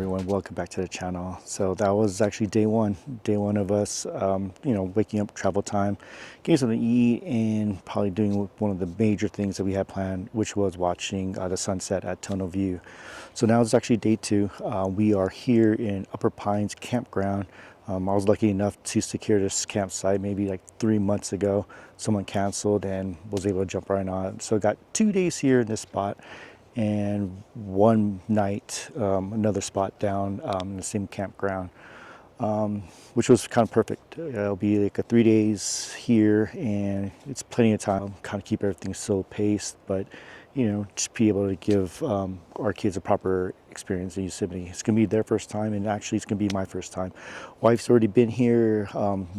everyone, welcome back to the channel. So that was actually day one of us waking up, travel time, getting something to eat, and probably doing one of the major things that we had planned, which was watching the sunset at Tunnel View. So now it's actually day two. We are here in Upper Pines Campground. I was lucky enough to secure this campsite maybe like 3 months ago. Someone canceled and was able to jump right on it. So got 2 days here in this spot, and one night another spot down in the same campground, which was kind of perfect. It'll be like 3 days here, and it's plenty of time kind of keep everything slow paced, but just be able to give our kids a proper experience in Yosemite. It's gonna be their first time, and actually it's gonna be my first time. Wife's already been here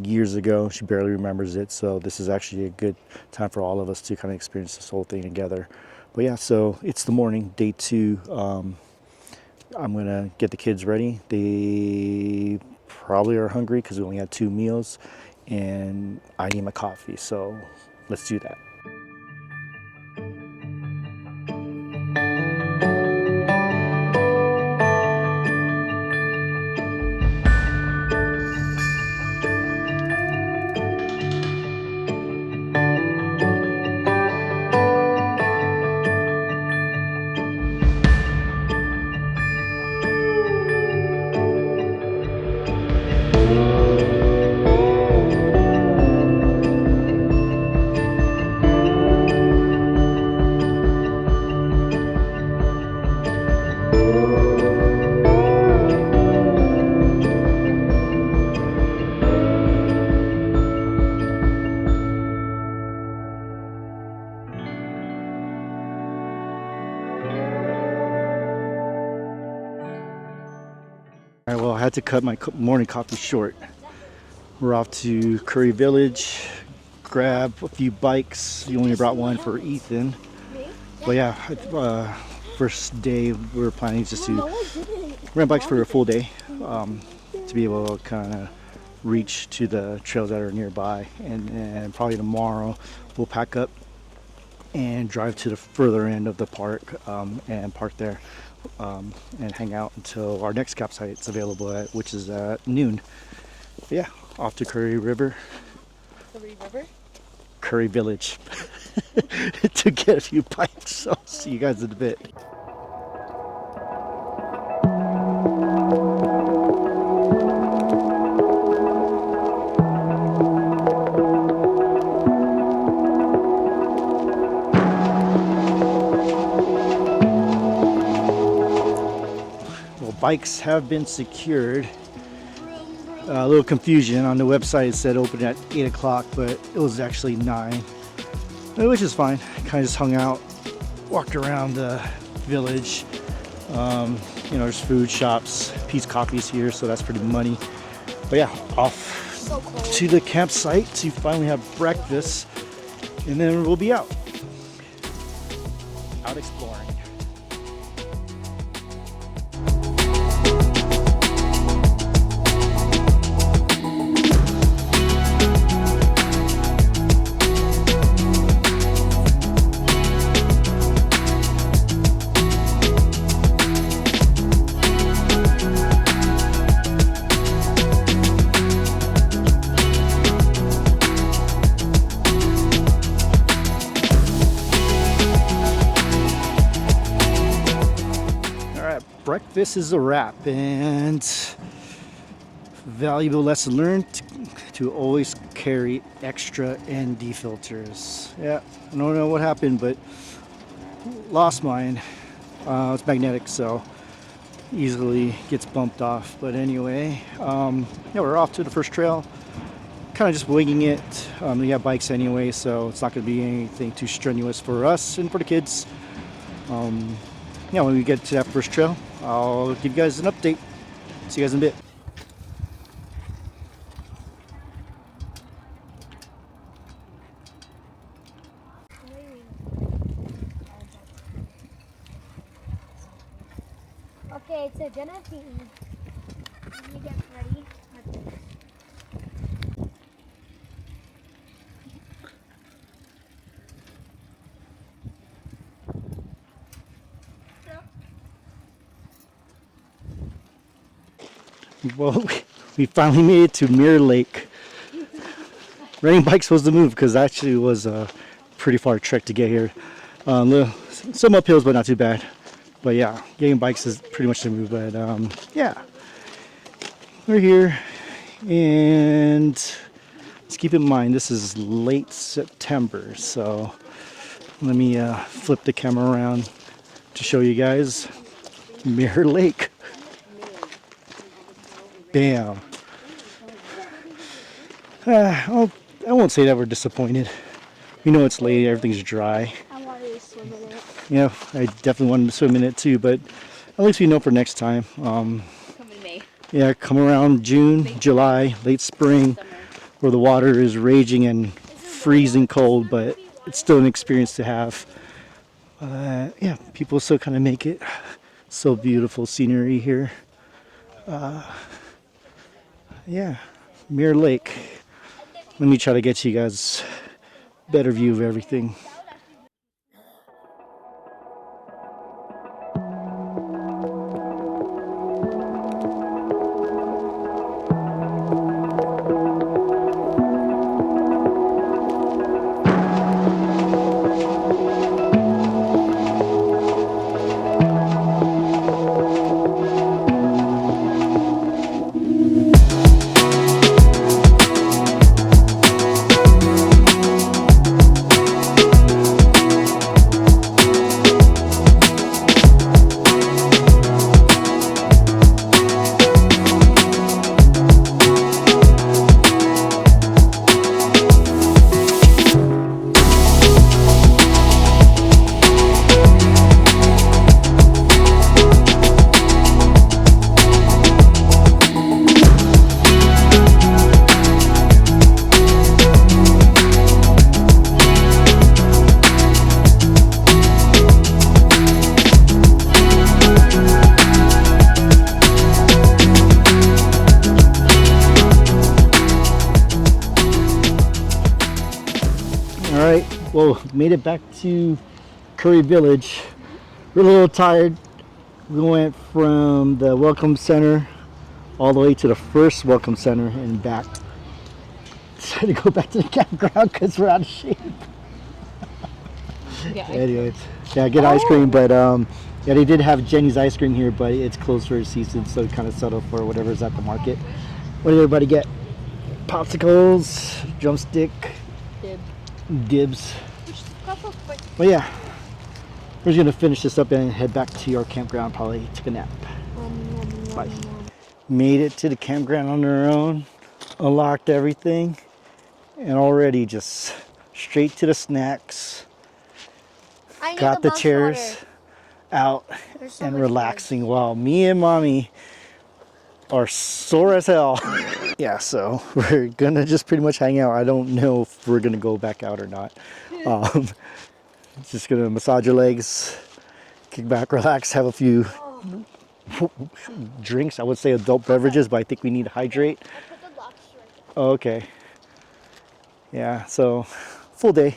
years ago. She barely remembers it, so this is actually a good time for all of us to kind of experience this whole thing together. But yeah, so it's the morning, day two. I'm gonna get the kids ready. They probably are hungry because we only had 2 meals, and I need my coffee, so let's do that. All right, well, I had to cut my morning coffee short. We're off to Curry Village, grab a few bikes. You only brought one for Ethan. But yeah, first day we were planning just to rent bikes for a full day, to be able to kind of reach to the trails that are nearby. And probably tomorrow we'll pack up and drive to the further end of the park and park there. And hang out until our next campsite is available at, which is at noon. But yeah, off to Curry River. Curry River? Curry Village to get a few bikes. So I'll see you guys in a bit. Bikes have been secured. A little confusion on the website. It said open at 8 o'clock, but it was actually 9, which is fine. Kind of just hung out, walked around the village. There's food shops, Pete's Coffee's here, so that's pretty money. But yeah, off to the campsite to finally have breakfast, and then we'll be out exploring. Breakfast is a wrap, and valuable lesson learned to always carry extra ND filters. Yeah, I don't know what happened, but lost mine. It's magnetic, so easily gets bumped off. But anyway, we're off to the first trail. Kind of just winging it. We have bikes anyway, so it's not going to be anything too strenuous for us and for the kids. When we get to that first trail, I'll give you guys an update. See you guys in a bit. Okay, so Jonathan, let me get ready. Well, we finally made it to Mirror Lake. Riding bike's supposed to move because actually it was a pretty far trek to get here. Some uphills, but not too bad. But yeah, getting bikes is pretty much the move. But yeah, we're here, and let's keep in mind this is late September. So let me flip the camera around to show you guys Mirror Lake. Bam. I won't say that we're disappointed. We know it's late, everything's dry. I wanted to swim in it. Yeah, I definitely wanted to swim in it too, but at least we know for next time. Come in May. Yeah, come around June, July, late spring, where the water is raging and freezing cold, but it's still an experience to have. Yeah, people still kind of make it. So beautiful scenery here. Yeah, Mirror Lake. Let me try to get you guys a better view of everything. Well, made it back to Curry Village. We're a little tired. We went from the Welcome Center all the way to the first Welcome Center and back. Decided to go back to the campground because we're out of shape. Yeah, Anyways, yeah, get ice cream, but yeah, they did have Jenny's ice cream here, but it's closed for a season, so kind of settled for whatever's at the market. What did everybody get? Popsicles, drumstick, dibs. Well, yeah, we're just gonna finish this up and head back to our campground. Probably take a nap. Bye. Made it to the campground on our own, unlocked everything, and already just straight to the snacks. Got the chairs out and relaxing while me and mommy are sore as hell. Yeah, so we're gonna just pretty much hang out. I don't know if we're gonna go back out or not. Just gonna massage your legs, kick back, relax, have a few drinks. I would say adult beverages, but I think we need to hydrate. Oh, okay. Yeah, so full day.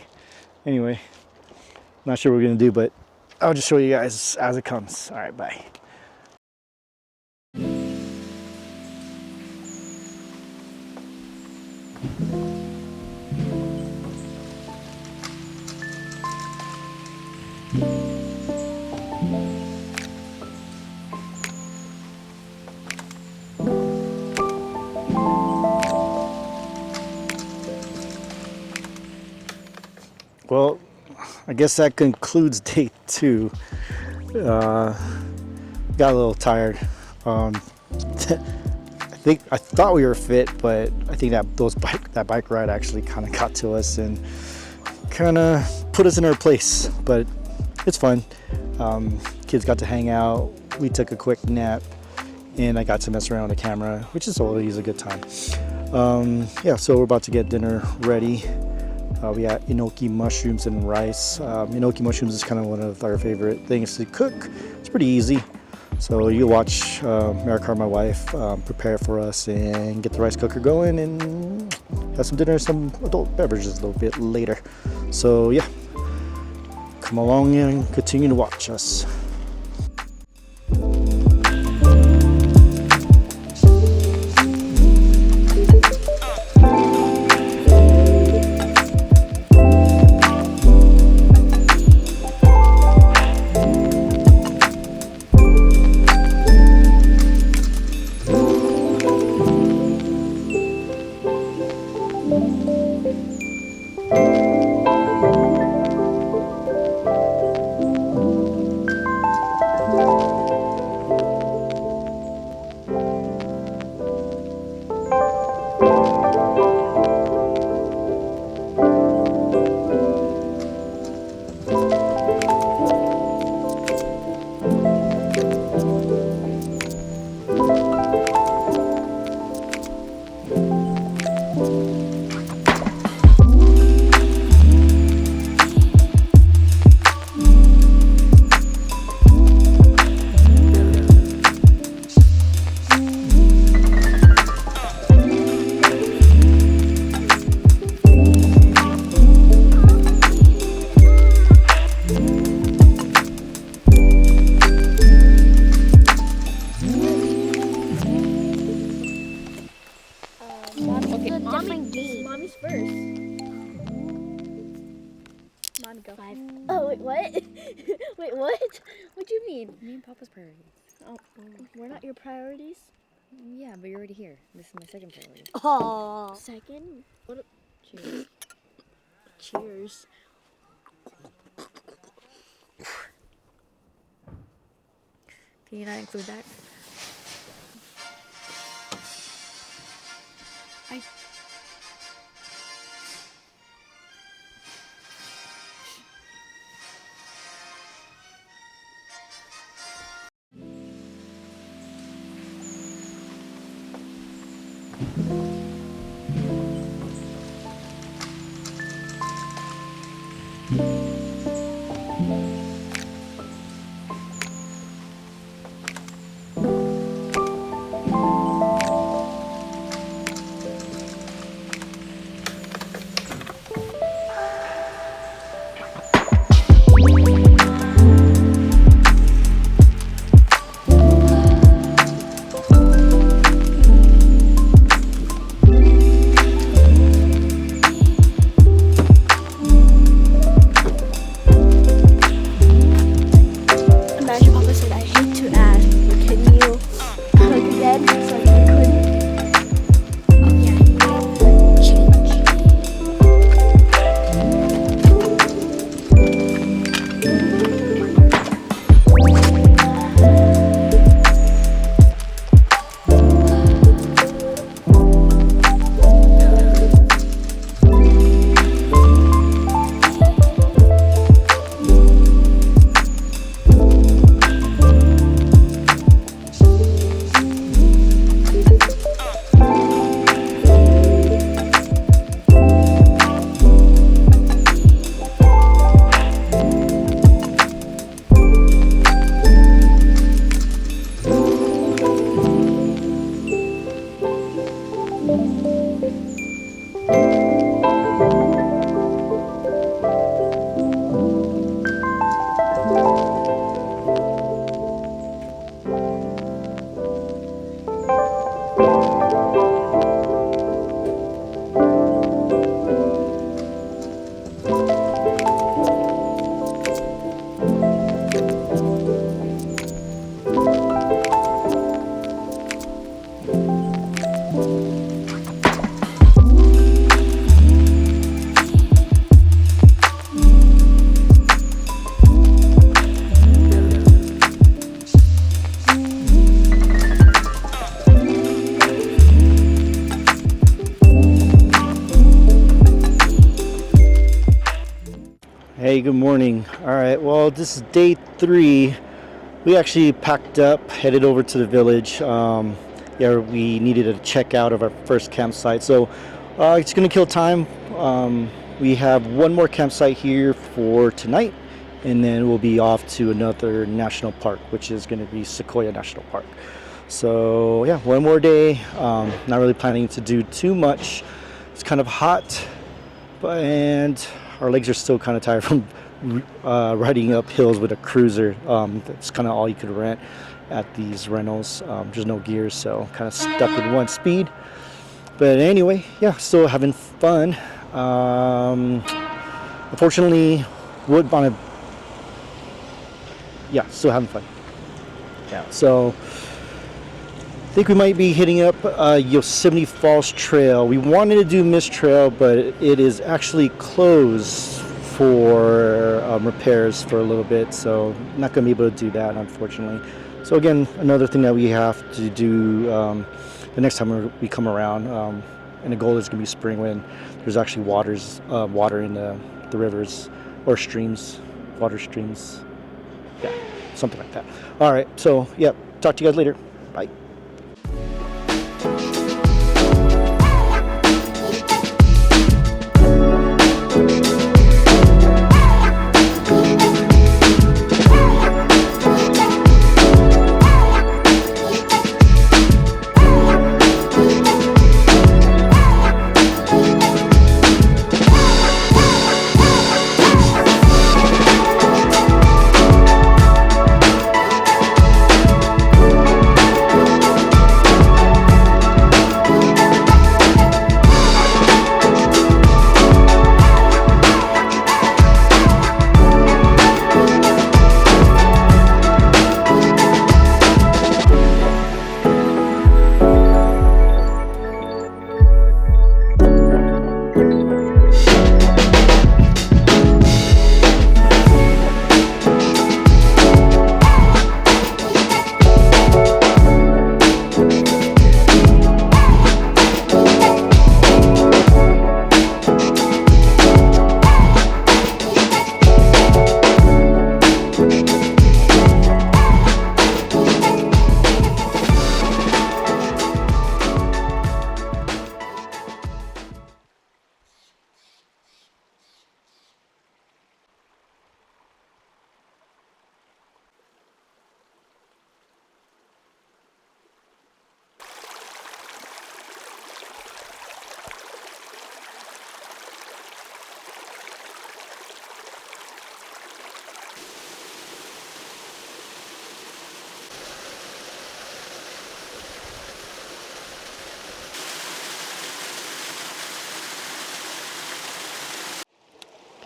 Anyway, not sure what we're gonna do, but I'll just show you guys as it comes. All right, bye. Well, I guess that concludes day 2. Got a little tired. I thought we were fit, but I think that bike ride actually kind of got to us and kind of put us in our place. But it's fun. Kids got to hang out. We took a quick nap, and I got to mess around with the camera, which is always a good time. Yeah, so we're about to get dinner ready. We got enoki mushrooms and rice. Enoki mushrooms is kind of one of our favorite things to cook. It's pretty easy. So you watch Marikar, my wife, prepare it for us and get the rice cooker going and have some dinner, some adult beverages a little bit later. So yeah, come along and continue to watch us. find game. Mommy's first. Mommy, go. 5. Oh, wait, what? Wait, what? What do you mean? Me and Papa's priorities. Oh, we're not your priorities? Yeah, but you're already here. This is my second priority. Oh. Second? What? Cheers. Cheers. Can you not include that? Imagine Papa said, I hate to ask, but can you cook again so I can Oh yeah. Change. Hey, good morning. All right, well, this is day 3. We actually packed up, headed over to the village. Yeah, we needed to check out of our first campsite, so it's gonna kill time. We have one more campsite here for tonight, and then we'll be off to another national park, which is gonna be Sequoia National Park. So yeah, one more day. Not really planning to do too much. It's kind of hot, and our legs are still kind of tired from riding up hills with a cruiser. That's kind of all you could rent at these rentals. There's no gears, so kind of stuck with one speed. But anyway, yeah, still having fun. Unfortunately, would want to, yeah, still having fun. Yeah, so I think we might be hitting up Yosemite Falls Trail. We wanted to do Mist Trail, but it is actually closed for repairs for a little bit, so not going to be able to do that, unfortunately. So again, another thing that we have to do the next time we come around, and the goal is going to be spring when there's actually water in the rivers or streams, water streams, yeah, something like that. All right, so yeah, talk to you guys later. Bye.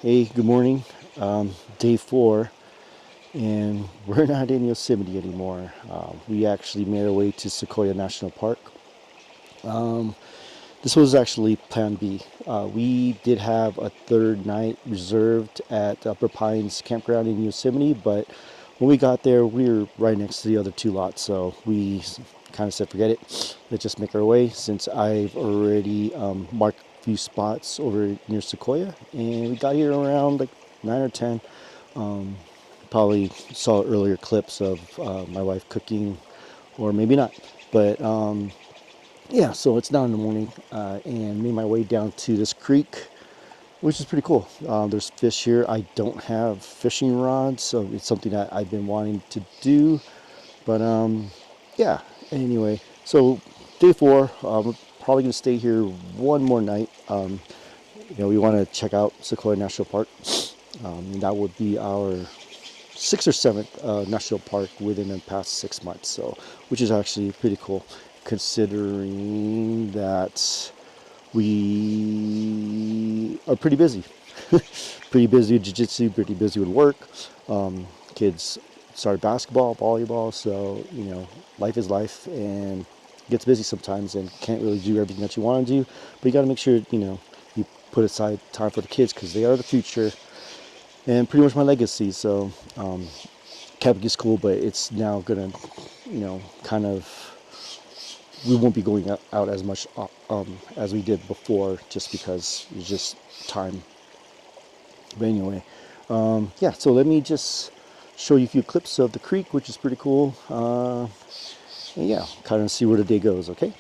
Hey, good morning. Day 4, and we're not in Yosemite anymore. We actually made our way to Sequoia National Park. This was actually Plan B. We did have a third night reserved at Upper Pines Campground in Yosemite, but when we got there, we were right next to the other two lots, so we kind of said, forget it. Let's just make our way, since I've already marked a few spots over near Sequoia, and we got here around like 9 or 10. Probably saw earlier clips of my wife cooking, or maybe not, but yeah, so it's now in the morning, and made my way down to this creek, which is pretty cool. There's fish here. I don't have fishing rods, so it's something that I've been wanting to do. But yeah, anyway, so day 4, we're probably gonna stay here one more night. We want to check out Sequoia National Park. And that would be our 6th or 7th national park within the past 6 months. So, which is actually pretty cool, considering that we are pretty busy. Pretty busy with jiu-jitsu, pretty busy with work. Kids start basketball, volleyball, so life is life, and it gets busy sometimes, and can't really do everything that you want to do. But you got to make sure you put aside time for the kids, because they are the future and pretty much my legacy. So Catholic is cool, but it's now gonna kind of, we won't be going out as much as we did before, just because it's just time. But anyway, yeah, so let me just show you a few clips of the creek, which is pretty cool. And yeah, kind of see where the day goes, okay?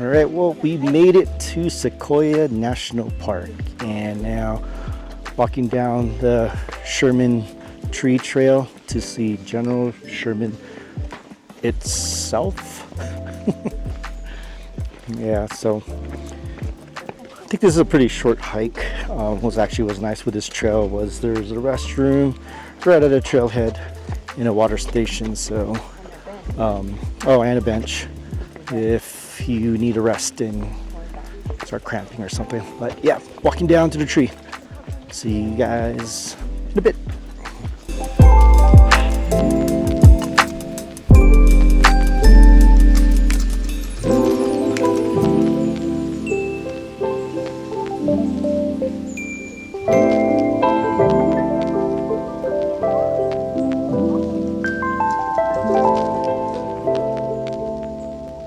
All right, well, we made it to Sequoia National Park, and now walking down the Sherman Tree Trail to see General Sherman itself. Yeah, so I think this is a pretty short hike. What was nice with this trail was there's a restroom right at a trailhead and a water station. So, and a bench if you need a rest and start cramping or something. But yeah, walking down to the tree. See you guys in a bit.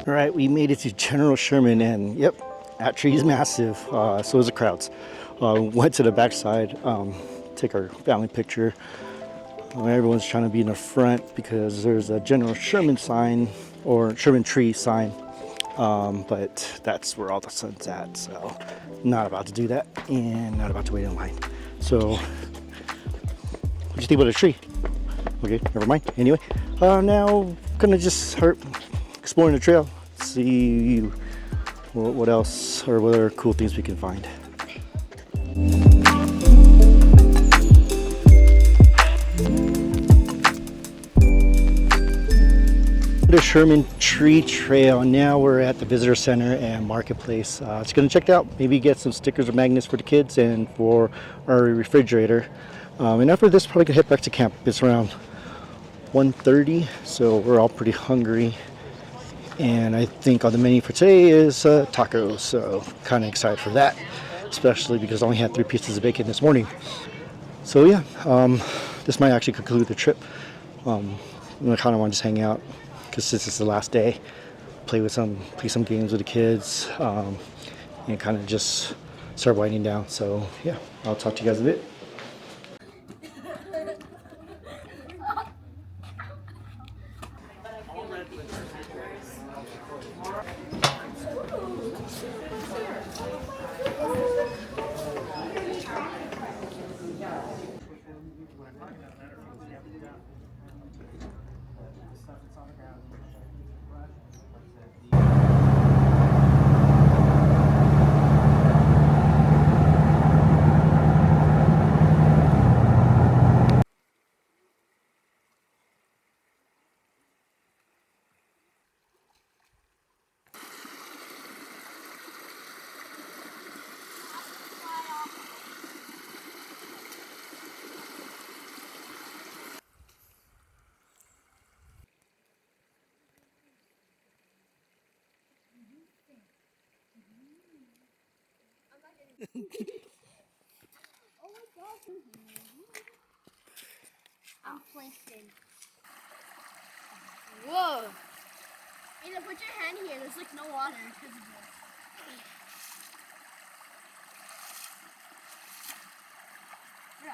All right, we made it to General Sherman, and yep, that tree is massive. So is the crowds. Went to the backside, take our family picture. Everyone's trying to be in the front because there's a General Sherman sign, or Sherman tree sign, but that's where all the sun's at. So not about to do that, and not about to wait in line. So what do you think about the tree? Okay, never mind. Anyway, now gonna just start exploring the trail, see what else, or what other cool things we can find. The Sherman Tree Trail. Now we're at the visitor center and marketplace. Just gonna check it out, maybe get some stickers or magnets for the kids and for our refrigerator. And after this, probably gonna head back to camp. It's around 1:30, so we're all pretty hungry. And I think on the menu for today is tacos, so kind of excited for that, especially because I only had 3 pieces of bacon this morning. So yeah, this might actually conclude the trip. I kind of want to just hang out, because this is the last day, play some games with the kids, and kind of just start winding down. So yeah, I'll talk to you guys in a bit. I'm plankton. Whoa! You know, put your hand here. There's like no water because of this. Yeah.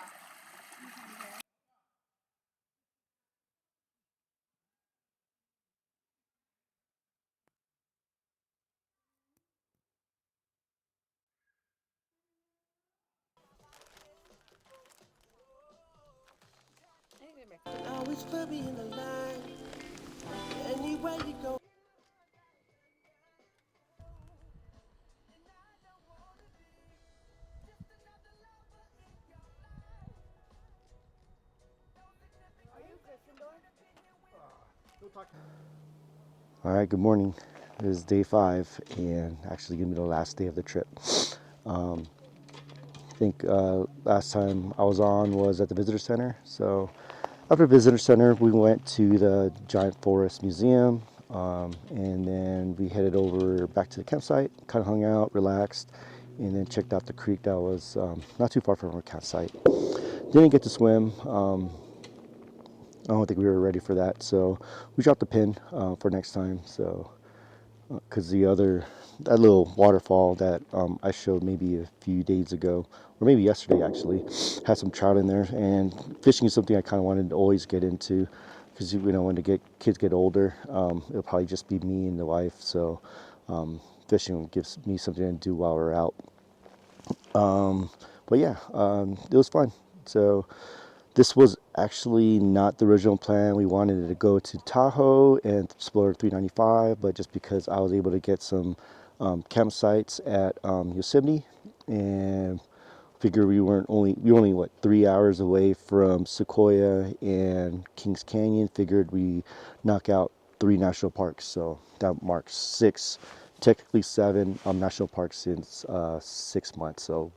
Always put me in the line. Anywhere you go. All right, good morning. It is day 5 and actually gonna be the last day of the trip. I think last time I was on was at the visitor center. So after visitor center, we went to the Giant Forest Museum, and then we headed over back to the campsite, kind of hung out, relaxed, and then checked out the creek that was not too far from our campsite. Didn't get to swim. I don't think we were ready for that, so we dropped the pin for next time. So because that little waterfall that I showed maybe a few days ago, or maybe yesterday actually, had some trout in there. And fishing is something I kind of wanted to always get into, because when the kids get older, it'll probably just be me and the wife. So fishing gives me something to do while we're out. But yeah, it was fun. So this was actually not the original plan. We wanted to go to Tahoe and explore 395, but just because I was able to get some campsites at Yosemite, and figure we were only what 3 hours away from Sequoia and Kings Canyon. Figured we knock out 3 national parks, so that marks 6, technically 7 national parks in 6 months. So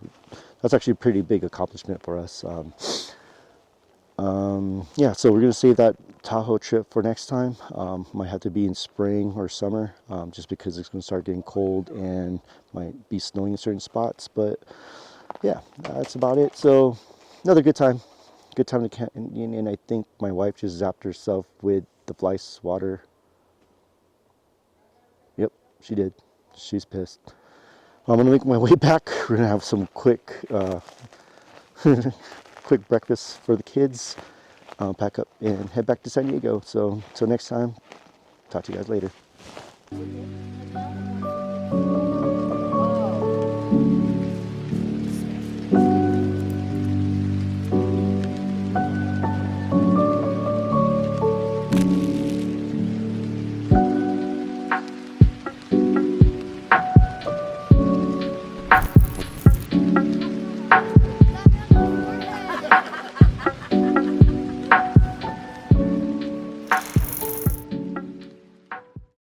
that's actually a pretty big accomplishment for us. Yeah, so we're gonna save that Tahoe trip for next time. Might have to be in spring or summer, just because it's gonna start getting cold and might be snowing in certain spots. But yeah, that's about it. So another good time to camp. And I think my wife just zapped herself with the fly swatter. Yep, she did. She's pissed. I'm gonna make my way back. We're gonna have some quick quick breakfast for the kids, pack up and head back to San Diego. So next time, talk to you guys later.